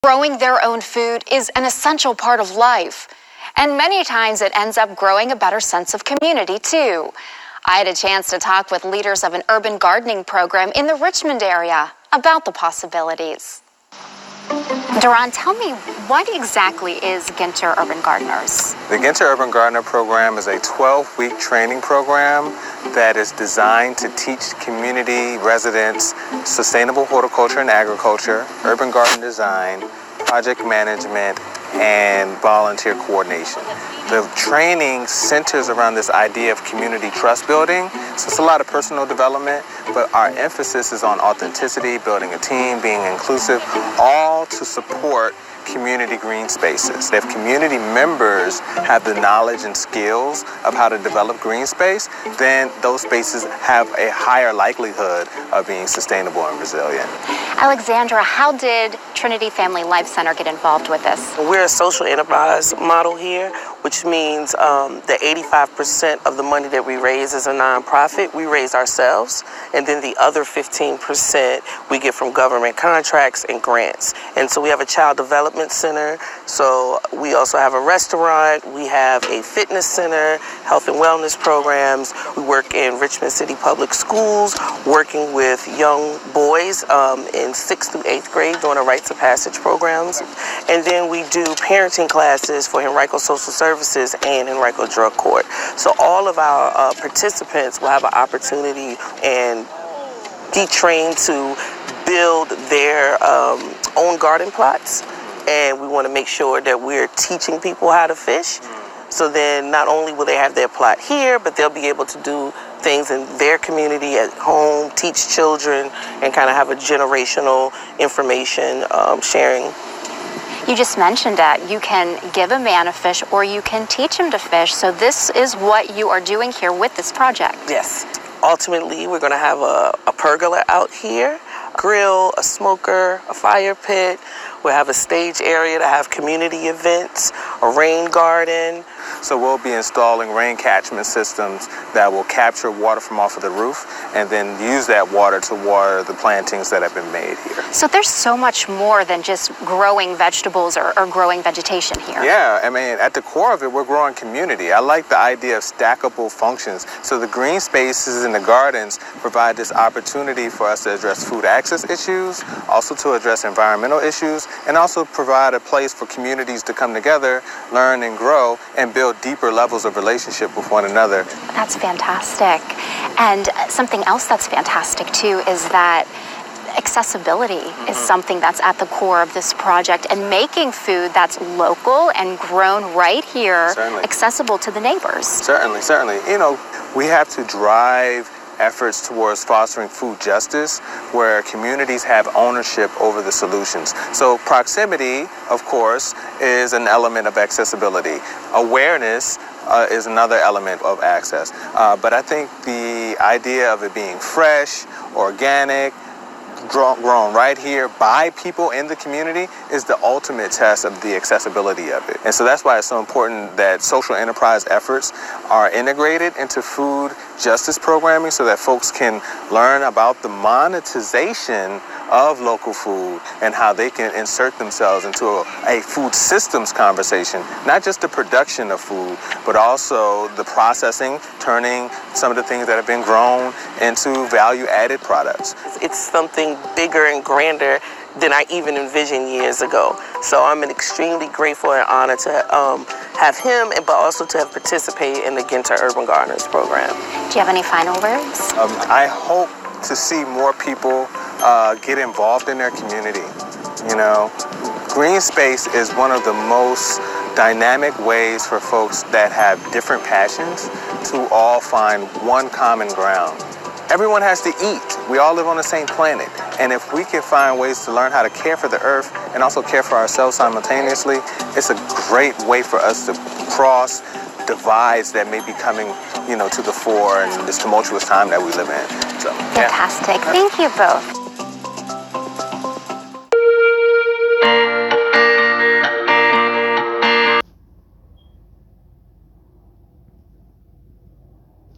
Growing their own food is an essential part of life, and many times it ends up growing a better sense of community, too. I had a chance to talk with leaders of an urban gardening program in the Richmond area about the possibilities. Duran, tell me, what exactly is Ginter Urban Gardeners? The Ginter Urban Gardener program is a 12-week training program that is designed to teach community residents sustainable horticulture and agriculture, urban garden design, project management, and volunteer coordination. The training centers around this idea of community trust building. So it's a lot of personal development, but our emphasis is on authenticity, building a team, being inclusive, all to support community green spaces. If community members have the knowledge and skills of how to develop green space, then those spaces have a higher likelihood of being sustainable and resilient. Alexandra, how did Trinity Family Life Center get involved with this? We're a social enterprise model here, which means that 85% of the money that we raise as a nonprofit, we raise ourselves, and then the other 15% we get from government contracts and grants. And so we have a child development center, so we also have a restaurant, we have a fitness center, health and wellness programs. We work in Richmond City Public Schools, working with young boys in 6th through 8th grade doing a rites of passage programs. And then we do parenting classes for Henrico Social Services and Henrico Drug Court. So all of our participants will have an opportunity and be trained to build their own garden plots. And we want to make sure that we're teaching people how to fish. So then not only will they have their plot here, but they'll be able to do things in their community at home, teach children, and kind of have a generational information sharing. You just mentioned that you can give a man a fish or you can teach him to fish. So this is what you are doing here with this project. Yes. Ultimately, we're going to have a pergola out here, grill, a smoker, a fire pit. We'll have a stage area to have community events, a rain garden. So we'll be installing rain catchment systems that will capture water from off of the roof and then use that water to water the plantings that have been made here. So there's so much more than just growing vegetables or growing vegetation here. Yeah, I mean, at the core of it, we're growing community. I like the idea of stackable functions. So the green spaces in the gardens provide this opportunity for us to address food access issues, also to address environmental issues, and also provide a place for communities to come together, learn and grow, and build deeper levels of relationship with one another. That's fantastic. And something else that's fantastic too is that accessibility is something that's at the core of this project, and making food that's local and grown right here accessible to the neighbors. Certainly. You know, we have to drive efforts towards fostering food justice where communities have ownership over the solutions. So proximity, of course, is an element of accessibility. Awareness is another element of access. But I think the idea of it being fresh, organic, grown right here by people in the community is the ultimate test of the accessibility of it. And so that's why it's so important that social enterprise efforts are integrated into food justice programming so that folks can learn about the monetization of local food and how they can insert themselves into a food systems conversation, not just the production of food, but also the processing, turning some of the things that have been grown into value-added products. It's something bigger and grander than I even envisioned years ago. So I'm extremely grateful and honored to have him, but also to have participated in the Ginter Urban Gardeners program. Do you have any final words? I hope to see more people get involved in their community. You know, green space is one of the most dynamic ways for folks that have different passions to all find one common ground. Everyone has to eat. We all live on the same planet. And if we can find ways to learn how to care for the earth and also care for ourselves simultaneously, it's a great way for us to cross divides that may be coming, to the fore in this tumultuous time that we live in. So, fantastic. Thank you both.